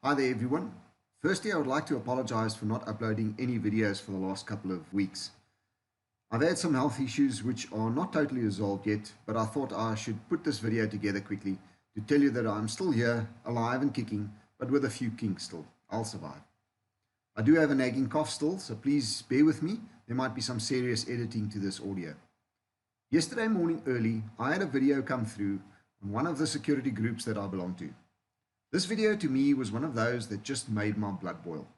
Hi there everyone. Firstly, I would like to apologize for not uploading any videos for the last couple of weeks. I've had some health issues which are not totally resolved yet, but I thought I should put this video together quickly to tell you that I'm still here, alive and kicking, but with a few kinks still. I'll survive. I do have a nagging cough still, so please bear with me. There might be some serious editing to this audio. Yesterday morning early, I had a video come through on one of the security groups that I belong to. This video to me was one of those that just made my blood boil.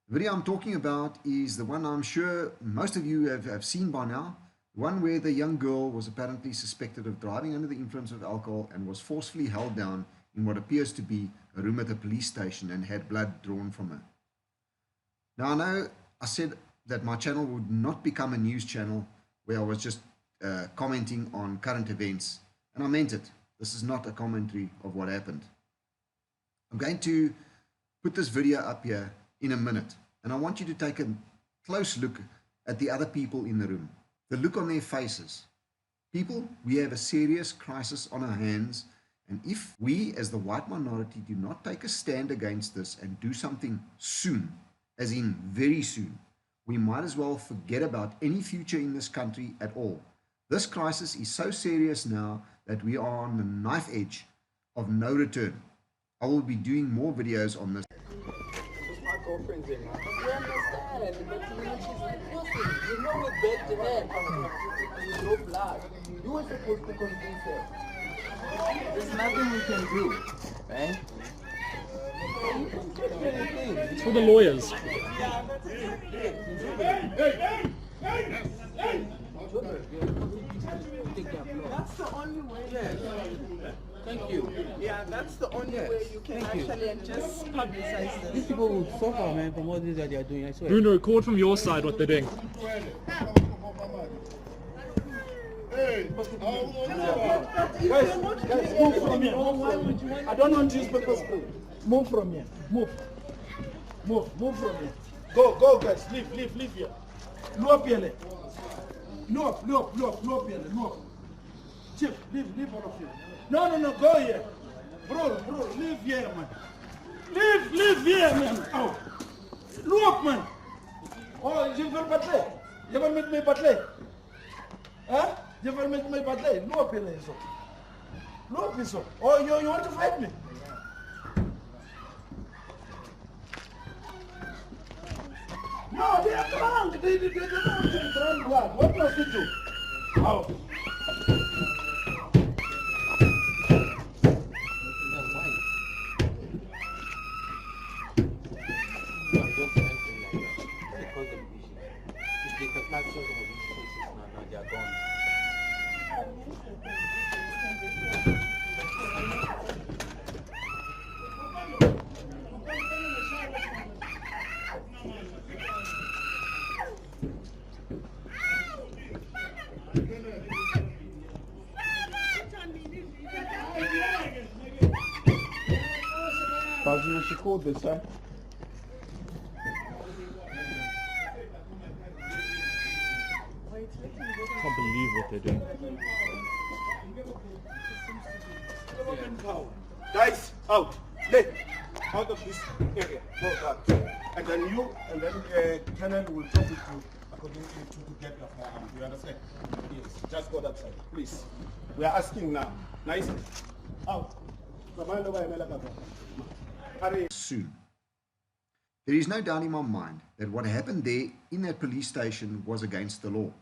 The video I'm talking about is the one I'm sure most of you have seen by now, the one where the young girl was apparently suspected of driving under the influence of alcohol and was forcefully held down in what appears to be a room at a police station and had blood drawn from her. Now I know I said that my channel would not become a news channel where I was just commenting on current events, and I meant it. This is not a commentary of what happened. I'm going to put this video up here in a minute, and I want you to take a close look at the other people in the room, the look on their faces. People, we have a serious crisis on our hands, and if we as the white minority do not take a stand against this and do something soon, as in very soon, we might as well forget about any future in this country at all. This crisis is so serious now that we are on the knife edge of no return. I will be doing more videos on this. It's my girlfriend's in, man. You understand, but you know she's a pussy. You know with bed to head. With no blood. You were supposed to convince her. There's nothing we can do, right? It's for the lawyers. That's the only way. Yeah. Thank you. Yeah, that's the only way you can actually just publicize this. These people will suffer, man, from all this that they are doing. I swear. Bruno, record from your side what they're doing. Guys, move from here. I don't want to use pepper spray. Move from here. Move from here. Go, guys. Leave here. No up here. No up here. No up. Chief, leave all of you. No, go here. Bro, leave here, man. Leave here, man. Out. Look, man. Oh, you will battle. You will make me battle. Huh? You will make me battle. No up here, so. No up here, so. Oh, you want to fight me? No, they are drunk. They don't drink blood. What must we do? Out. She called this, huh? Can't believe what they're doing. Guys, out. Out of this area. Go back. And then you, and then Colonel will talk with you according to get your firearm. You understand? Yes. Just go that side, please. We are asking now. Nice. Out. Soon. There is no doubt in my mind that what happened there in that police station was against the law.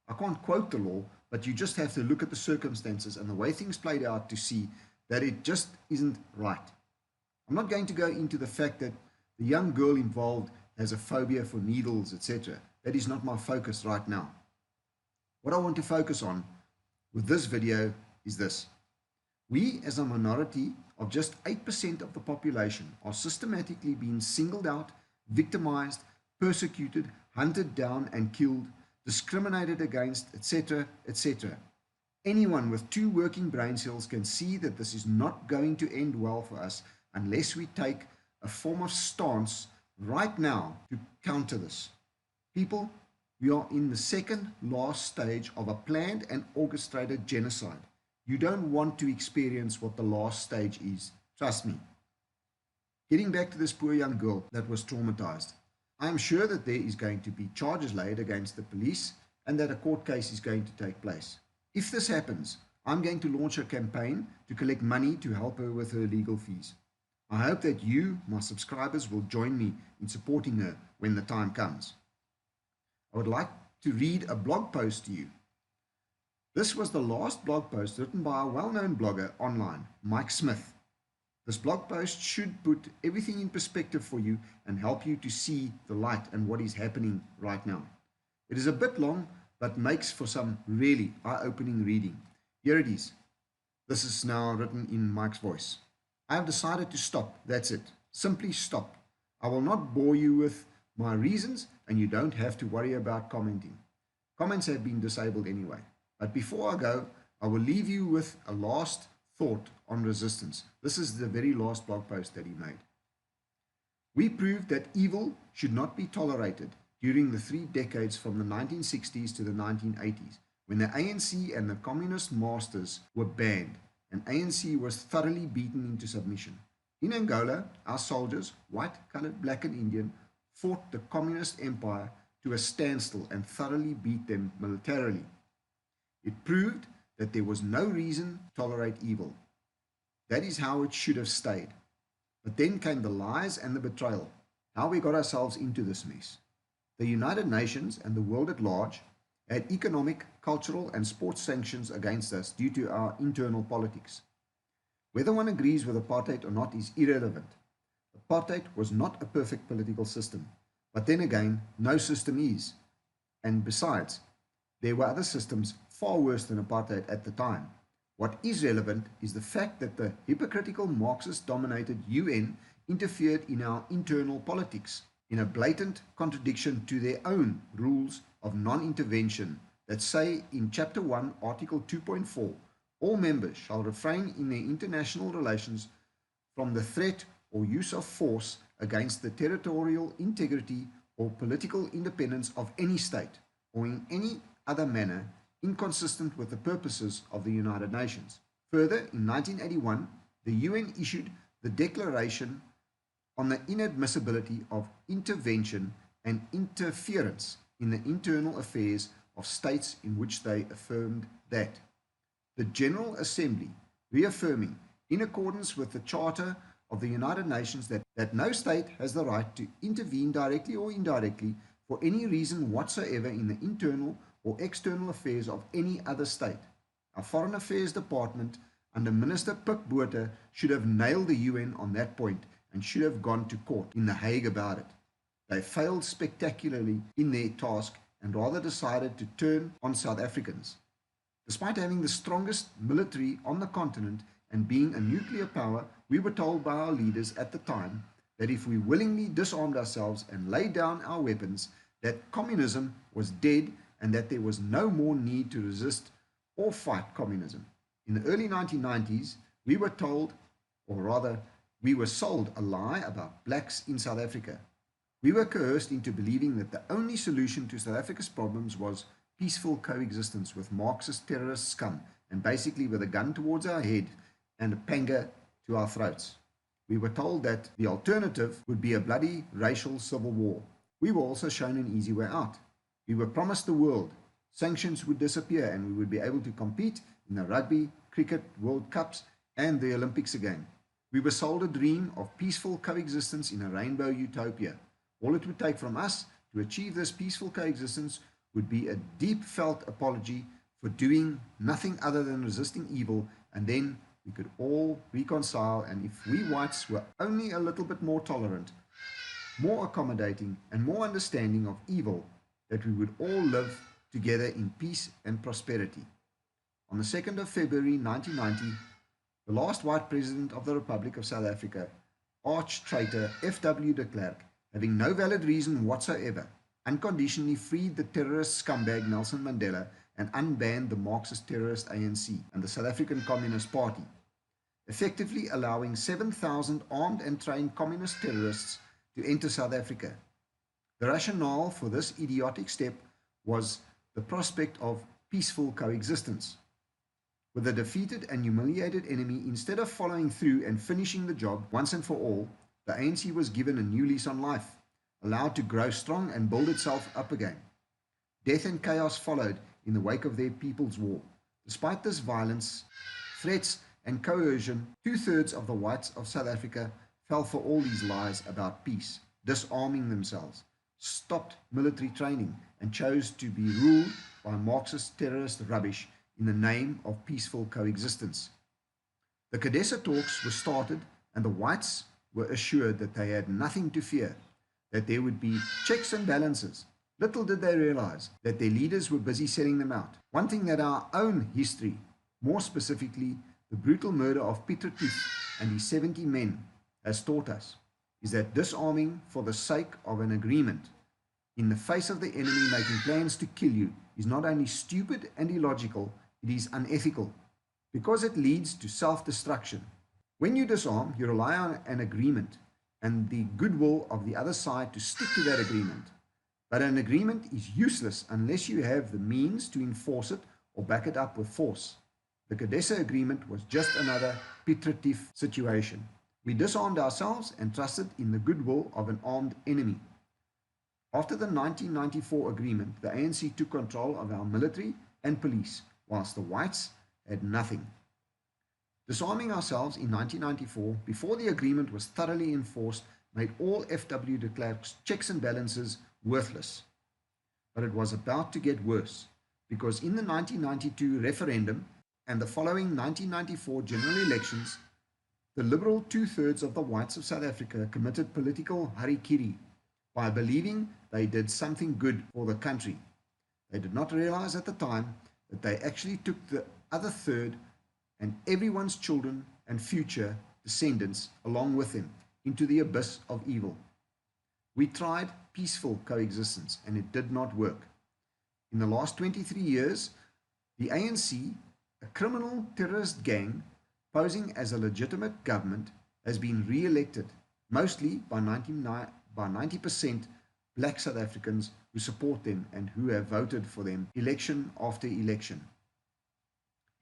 I can't quote the law, but you just have to look at the circumstances and the way things played out to see that it just isn't right. I'm not going to go into the fact that the young girl involved has a phobia for needles, etc. That is not my focus right now. What I want to focus on with this video is this. We, as a minority of just 8% of the population, are systematically being singled out, victimized, persecuted, hunted down and killed, discriminated against, etc., etc. Anyone with 2 working brain cells can see that this is not going to end well for us unless we take a form of stance right now to counter this. People, we are in the second last stage of a planned and orchestrated genocide. You don't want to experience what the last stage is. Trust me. Getting back to this poor young girl that was traumatized, I am sure that there is going to be charges laid against the police and that a court case is going to take place. If this happens, I'm going to launch a campaign to collect money to help her with her legal fees. I hope that you, my subscribers, will join me in supporting her when the time comes. I would like to read a blog post to you. This was the last blog post written by a well-known blogger online, Mike Smith. This blog post should put everything in perspective for you and help you to see the light and what is happening right now. It is a bit long, but makes for some really eye-opening reading. Here it is. This is now written in Mike's voice. I have decided to stop. That's it. Simply stop. I will not bore you with my reasons, and you don't have to worry about commenting. Comments have been disabled anyway. But before I go, I will leave you with a last thought on resistance. This is the very last blog post that he made. We proved that evil should not be tolerated during the 3 decades from the 1960s to the 1980s, when the ANC and the communist masters were banned, and ANC was thoroughly beaten into submission. In Angola, our soldiers, white, colored, black and Indian, fought the communist empire to a standstill and thoroughly beat them militarily. It proved that there was no reason to tolerate evil. That is how it should have stayed. But then came the lies and the betrayal. How we got ourselves into this mess. The United Nations and the world at large had economic, cultural and sports sanctions against us due to our internal politics. Whether one agrees with apartheid or not is irrelevant. Apartheid was not a perfect political system, but then again, no system is. And besides, there were other systems far worse than apartheid at the time. What is relevant is the fact that the hypocritical Marxist-dominated UN interfered in our internal politics, in a blatant contradiction to their own rules of non-intervention that say in Chapter 1, Article 2.4, all members shall refrain in their international relations from the threat or use of force against the territorial integrity or political independence of any state, or in any other manner inconsistent with the purposes of the United Nations. Further, in 1981, the UN issued the Declaration on the Inadmissibility of Intervention and Interference in the Internal Affairs of States, in which they affirmed that the General Assembly, reaffirming, in accordance with the Charter of the United Nations, that no state has the right to intervene directly or indirectly for any reason whatsoever in the internal or external affairs of any other state. Our Foreign Affairs Department under Minister Pik Botha should have nailed the UN on that point and should have gone to court in The Hague about it. They failed spectacularly in their task and rather decided to turn on South Africans. Despite having the strongest military on the continent and being a nuclear power, we were told by our leaders at the time that if we willingly disarmed ourselves and laid down our weapons, that communism was dead and that there was no more need to resist or fight communism. In the early 1990s, we were told, or rather, we were sold a lie about blacks in South Africa. We were coerced into believing that the only solution to South Africa's problems was peaceful coexistence with Marxist terrorist scum, and basically with a gun towards our head and a panga to our throats. We were told that the alternative would be a bloody racial civil war. We were also shown an easy way out. We were promised the world. Sanctions would disappear and we would be able to compete in the rugby, cricket, World Cups and the Olympics again. We were sold a dream of peaceful coexistence in a rainbow utopia. All it would take from us to achieve this peaceful coexistence would be a deep felt apology for doing nothing other than resisting evil, and then we could all reconcile, and if we whites were only a little bit more tolerant, more accommodating and more understanding of evil, that we would all live together in peace and prosperity. On the 2nd of February 1990, the last white president of the Republic of South Africa, arch-traitor F.W. de Klerk, having no valid reason whatsoever, unconditionally freed the terrorist scumbag Nelson Mandela and unbanned the Marxist terrorist ANC and the South African Communist Party, effectively allowing 7,000 armed and trained communist terrorists to enter South Africa. The rationale for this idiotic step was the prospect of peaceful coexistence. With a defeated and humiliated enemy, instead of following through and finishing the job once and for all, The ANC was given a new lease on life, allowed to grow strong and build itself up again. Death and chaos followed in the wake of their People's War. Despite this violence, threats, and coercion, two-thirds of the whites of South Africa fell for all these lies about peace, disarming themselves, stopped military training, and chose to be ruled by Marxist terrorist rubbish in the name of peaceful coexistence. The Cadessa talks were started, and the whites were assured that they had nothing to fear, that there would be checks and balances. Little did they realize that their leaders were busy selling them out. One thing that our own history, more specifically the brutal murder of Piet Retief and his 70 men, has taught us, is that disarming for the sake of an agreement in the face of the enemy making plans to kill you is not only stupid and illogical, it is unethical, because it leads to self-destruction. When you disarm, you rely on an agreement and the goodwill of the other side to stick to that agreement. But an agreement is useless unless you have the means to enforce it or back it up with force. The Cadessa Agreement was just another Piet Retief situation. We disarmed ourselves and trusted in the goodwill of an armed enemy. After the 1994 agreement, the ANC took control of our military and police, whilst the whites had nothing. Disarming ourselves in 1994, before the agreement was thoroughly enforced, made all FW de Klerk's checks and balances worthless. But it was about to get worse, because in the 1992 referendum and the following 1994 general elections, the liberal two-thirds of the whites of South Africa committed political harikiri by believing they did something good for the country. They did not realize at the time that they actually took the other third and everyone's children and future descendants along with them into the abyss of evil. We tried peaceful coexistence and it did not work. In the last 23 years, the ANC, a criminal terrorist gang posing as a legitimate government, has been re-elected, mostly by 90% black South Africans who support them and who have voted for them election after election.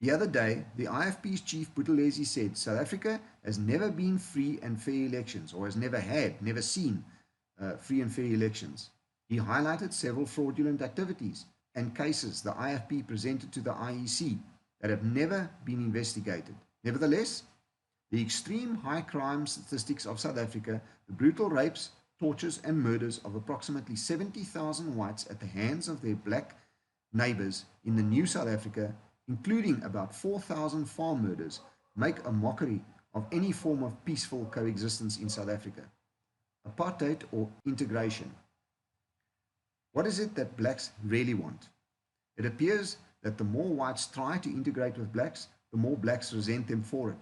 The other day, the IFP's chief Buthelezi said South Africa has never been free and fair elections, or has never seen free and fair elections. He highlighted several fraudulent activities and cases the IFP presented to the IEC that have never been investigated. Nevertheless, the extreme high crime statistics of South Africa, the brutal rapes, tortures and murders of approximately 70,000 whites at the hands of their black neighbors in the new South Africa, including about 4,000 farm murders, make a mockery of any form of peaceful coexistence in South Africa. Apartheid or integration. What is it that blacks really want? It appears that the more whites try to integrate with blacks, the more blacks resent them for it.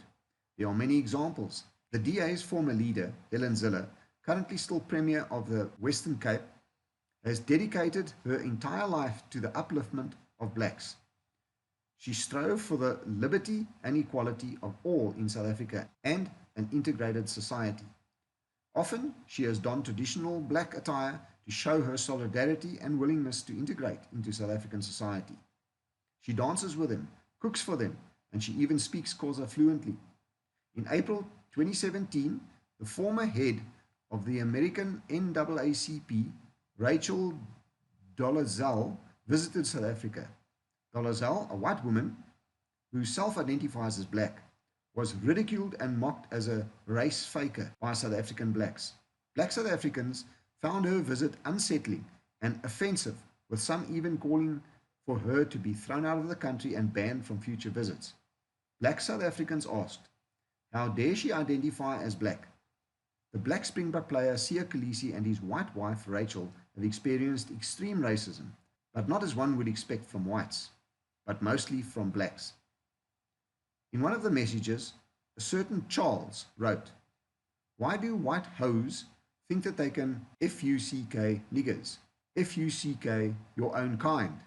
There are many examples. The DA's former leader, Helen Zille, currently still Premier of the Western Cape, has dedicated her entire life to the upliftment of blacks. She strove for the liberty and equality of all in South Africa and an integrated society. Often, she has donned traditional black attire to show her solidarity and willingness to integrate into South African society. She dances with them, cooks for them, and she even speaks Xhosa fluently. In April 2017, the former head of the American NAACP, Rachel Dolezal, visited South Africa. Dolezal, a white woman who self-identifies as black, was ridiculed and mocked as a race faker by South African blacks. Black South Africans found her visit unsettling and offensive, with some even calling for her to be thrown out of the country and banned from future visits. Black South Africans asked, how dare she identify as black? The black Springbok player Siya Kolisi and his white wife Rachel have experienced extreme racism, but not as one would expect from whites, but mostly from blacks. In one of the messages, a certain Charles wrote, why do white hoes think that they can F-U-C-K niggers, F-U-C-K your own kind?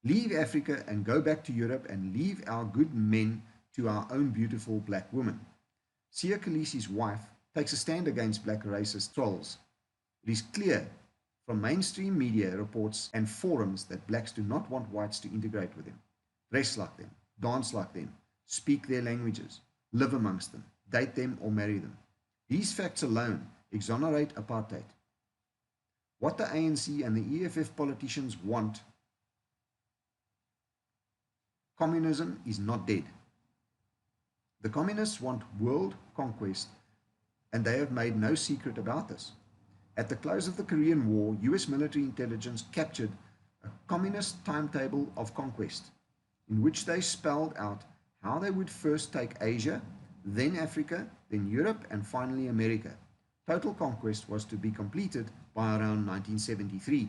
Leave Africa and go back to Europe and leave our good men to our own beautiful black women. Siya Kolisi's wife takes a stand against black racist trolls. It is clear from mainstream media reports and forums that blacks do not want whites to integrate with them, dress like them, dance like them, speak their languages, live amongst them, date them or marry them. These facts alone exonerate apartheid. What the ANC and the EFF politicians want, communism is not dead. The communists want world conquest, and they have made no secret about this. At the close of the Korean War, US military intelligence captured a communist timetable of conquest, in which they spelled out how they would first take Asia, then Africa, then Europe, and finally America. Total conquest was to be completed by around 1973.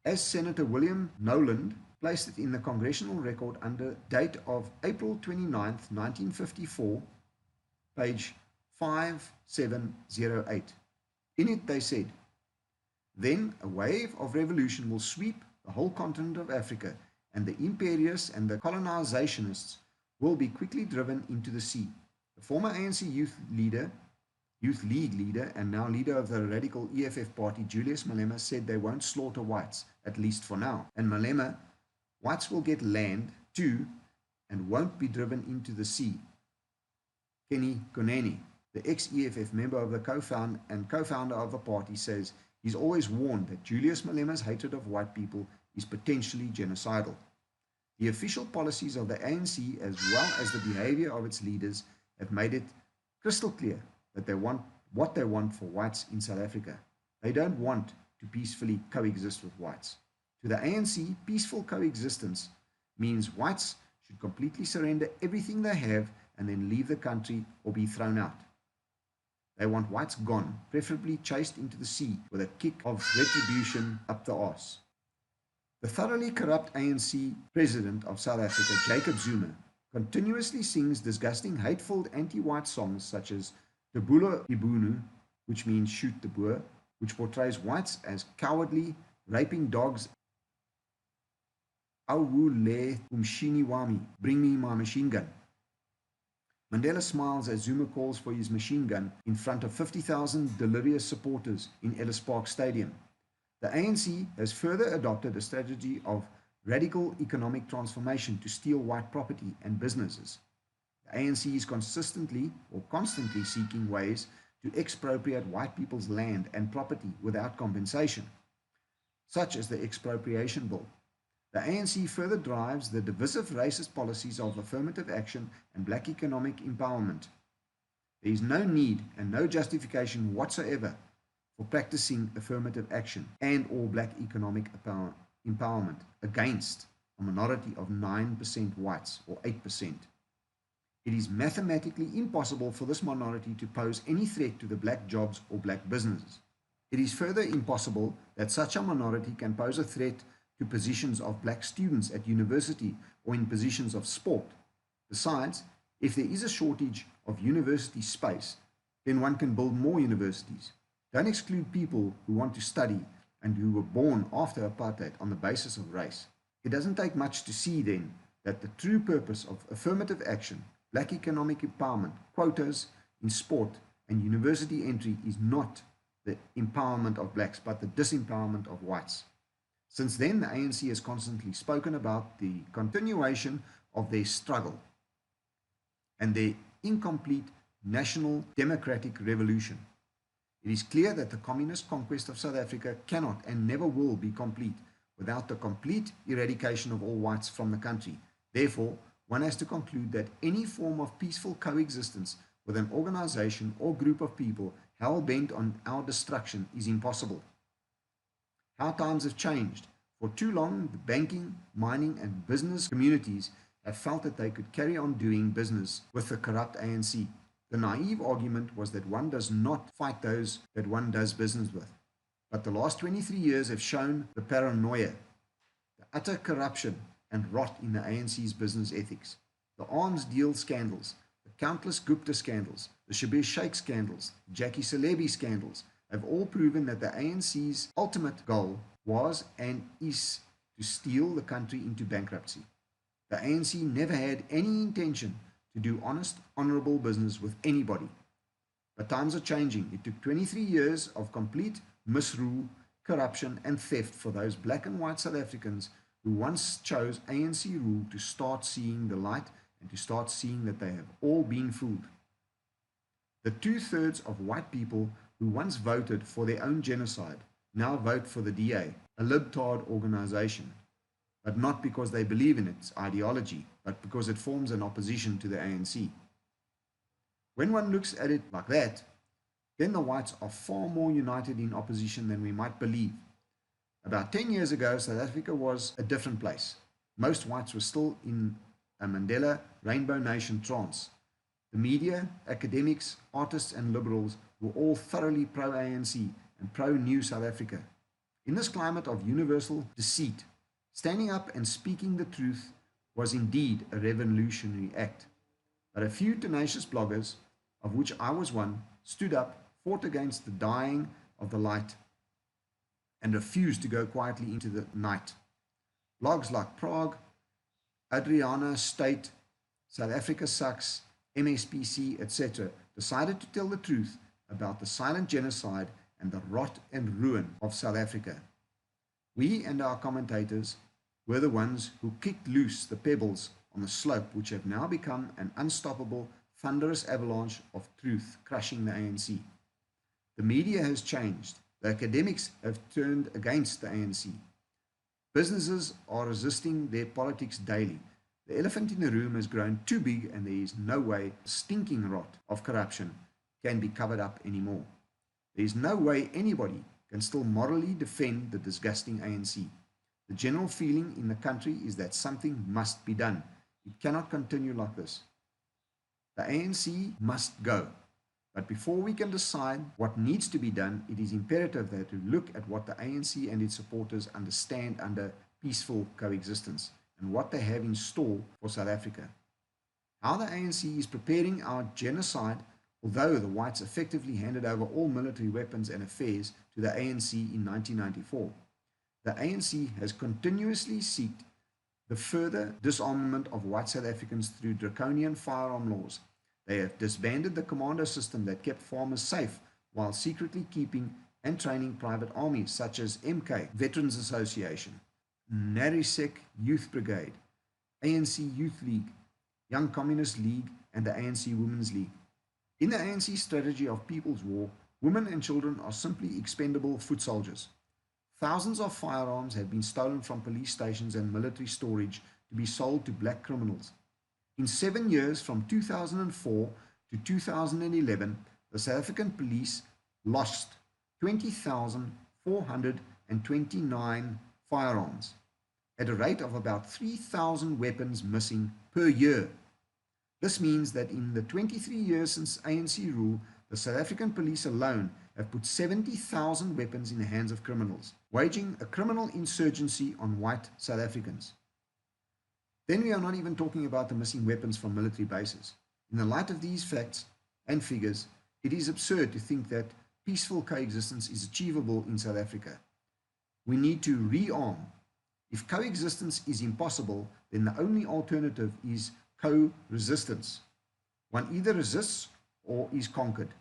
As Senator William Noland placed it in the congressional record under date of April 29, 1954, page 5708. In it they said, "Then a wave of revolution will sweep the whole continent of Africa, and the imperialists and the colonizationists will be quickly driven into the sea." The former ANC Youth League leader, and now leader of the radical EFF party, Julius Malema, said they won't slaughter whites, at least for now. And Malema, whites will get land too and won't be driven into the sea. Kenny Koneni, the ex-EFF member of the co-founder of the party, says he's always warned that Julius Malema's hatred of white people is potentially genocidal. The official policies of the ANC, as well as the behavior of its leaders, have made it crystal clear that they want what they want for whites in South Africa. They don't want to peacefully coexist with whites. To the ANC, peaceful coexistence means whites should completely surrender everything they have and then leave the country or be thrown out. They want whites gone, preferably chased into the sea with a kick of retribution up the arse. The thoroughly corrupt ANC president of South Africa, Jacob Zuma, continuously sings disgusting, hateful anti-white songs such as Tebula Ibunu, which means shoot the Boer, which portrays whites as cowardly, raping dogs. Awu le umshini wami, bring me my machine gun. Mandela smiles as Zuma calls for his machine gun in front of 50,000 delirious supporters in Ellis Park Stadium. The ANC has further adopted a strategy of radical economic transformation to steal white property and businesses. The ANC is constantly seeking ways to expropriate white people's land and property without compensation, such as the expropriation bill. The ANC further drives the divisive racist policies of affirmative action and black economic empowerment. There is no need and no justification whatsoever for practicing affirmative action and or black economic empowerment against a minority of 9% whites or 8%. It is mathematically impossible for this minority to pose any threat to the black jobs or black businesses. It is further impossible that such a minority can pose a threat to positions of black students at university or in positions of sport. Besides, if there is a shortage of university space, then one can build more universities. Don't exclude people who want to study and who were born after apartheid on the basis of race. It doesn't take much to see then that the true purpose of affirmative action, black economic empowerment, quotas in sport and university entry is not the empowerment of blacks, but the disempowerment of whites. Since then, the ANC has constantly spoken about the continuation of their struggle and their incomplete national democratic revolution. It is clear that the communist conquest of South Africa cannot and never will be complete without the complete eradication of all whites from the country. Therefore, one has to conclude that any form of peaceful coexistence with an organization or group of people hell-bent on our destruction is impossible. How times have changed. For too long, the banking, mining, and business communities have felt that they could carry on doing business with the corrupt ANC. The naive argument was that one does not fight those that one does business with. But the last 23 years have shown the paranoia, the utter corruption and rot in the ANC's business ethics. The arms deal scandals, the countless Gupta scandals, the Shabir Sheikh scandals, the Jackie Celebi scandals have all proven that the ANC's ultimate goal was and is to steal the country into bankruptcy. The ANC never had any intention to do honest, honorable business with anybody. But times are changing. It took 23 years of complete misrule, corruption, and theft for those black and white South Africans who once chose ANC rule to start seeing the light and to start seeing that they have all been fooled. The 2/3 of white people who once voted for their own genocide now vote for the DA, a libtard organization, but not because they believe in its ideology, but because it forms an opposition to the ANC. When one looks at it like that, then the whites are far more united in opposition than we might believe. About 10 years ago, South Africa was a different place. Most whites were still in a Mandela Rainbow Nation trance. The media, academics, artists and liberals were all thoroughly pro-ANC and pro-New South Africa. In this climate of universal deceit, standing up and speaking the truth was indeed a revolutionary act. But a few tenacious bloggers, of which I was one, stood up, fought against the dying of the light, and refused to go quietly into the night. Blogs like Prague, Adriana State, South Africa Sucks, MSPC, etc. decided to tell the truth about the silent genocide and the rot and ruin of South Africa. We and our commentators were the ones who kicked loose the pebbles on the slope which have now become an unstoppable, thunderous avalanche of truth crushing the ANC. The media has changed. The academics have turned against the ANC. Businesses are resisting their politics daily. The elephant in the room has grown too big and there is no way the stinking rot of corruption can be covered up anymore. There is no way anybody can still morally defend the disgusting ANC. The general feeling in the country is that something must be done. It cannot continue like this. The ANC must go. But before we can decide what needs to be done, it is imperative that we look at what the ANC and its supporters understand under peaceful coexistence and what they have in store for South Africa. How the ANC is preparing our genocide, although the whites effectively handed over all military weapons and affairs to the ANC in 1994. The ANC has continuously sought the further disarmament of white South Africans through draconian firearm laws. They have disbanded the commando system that kept farmers safe while secretly keeping and training private armies such as MK, Veterans Association, Narisek Youth Brigade, ANC Youth League, Young Communist League, and the ANC Women's League. In the ANC strategy of People's War, women and children are simply expendable foot soldiers. Thousands of firearms have been stolen from police stations and military storage to be sold to black criminals. In 7 years, from 2004 to 2011, the South African police lost 20,429 firearms, at a rate of about 3,000 weapons missing per year. This means that in the 23 years since ANC rule, the South African police alone have put 70,000 weapons in the hands of criminals, waging a criminal insurgency on white South Africans. Then we are not even talking about the missing weapons from military bases. In the light of these facts and figures, it is absurd to think that peaceful coexistence is achievable in South Africa. We need to rearm. If coexistence is impossible, then the only alternative is co-resistance. One either resists or is conquered.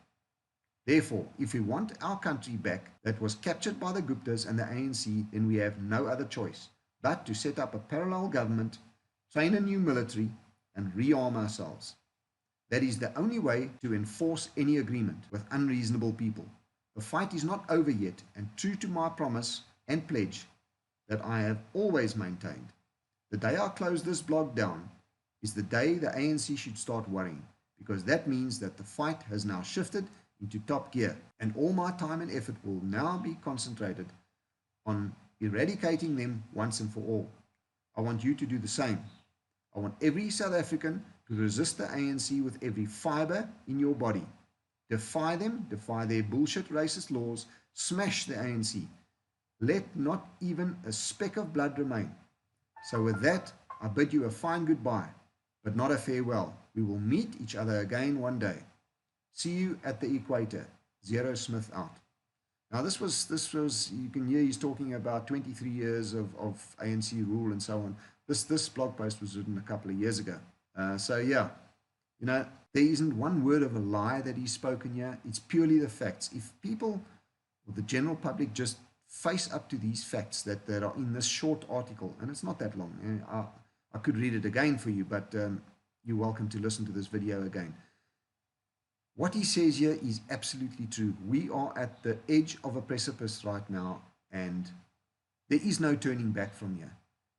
Therefore, if we want our country back that was captured by the Guptas and the ANC, then we have no other choice but to set up a parallel government, train a new military, and rearm ourselves. That is the only way to enforce any agreement with unreasonable people. The fight is not over yet, and true to my promise and pledge that I have always maintained, the day I close this blog down is the day the ANC should start worrying, because that means that the fight has now shifted into top gear, and all my time and effort will now be concentrated on eradicating them once and for all. I want you to do the same. I want every South African to resist the ANC with every fiber in your body. Defy them, defy their bullshit racist laws, smash the ANC. Let not even a speck of blood remain. So with that, I bid you a fine goodbye, but not a farewell. We will meet each other again one day. See you at the equator. Zero Smith out. Now this was, you can hear he's talking about 23 years of ANC rule and so on. This blog post was written a couple of years ago. So yeah, you know, there isn't one word of a lie that he's spoken here. It's purely the facts. If people, or the general public, just face up to these facts that are in this short article, and it's not that long. I could read it again for you, but you're welcome to listen to this video again. What he says here is absolutely true. We are at the edge of a precipice right now, and there is no turning back from here.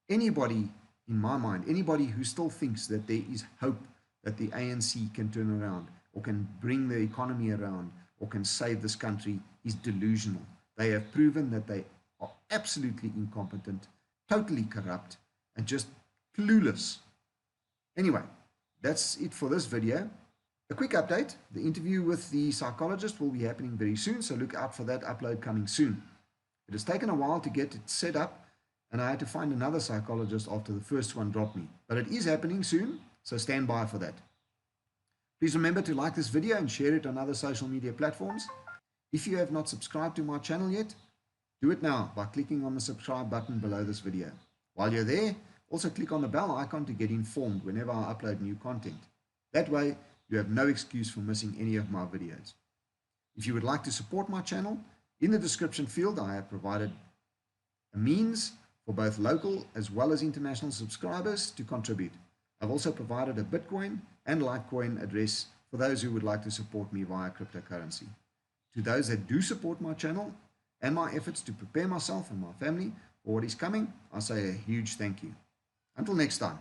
Anybody, in my mind, anybody who still thinks that there is hope that the ANC can turn around or can bring the economy around or can save this country is delusional. They have proven that they are absolutely incompetent, totally corrupt, and just clueless. Anyway, that's it for this video. A quick update, the interview with the psychologist will be happening very soon, so look out for that upload coming soon. It has taken a while to get it set up, and I had to find another psychologist after the first one dropped me. But it is happening soon, so stand by for that. Please remember to like this video and share it on other social media platforms. If you have not subscribed to my channel yet, do it now by clicking on the subscribe button below this video. While you're there, also click on the bell icon to get informed whenever I upload new content. That way, you have no excuse for missing any of my videos. If you would like to support my channel, in the description field I have provided a means for both local as well as international subscribers to contribute. I've also provided a Bitcoin and Litecoin address for those who would like to support me via cryptocurrency. To those that do support my channel and my efforts to prepare myself and my family for what is coming, I say a huge thank you. Until next time.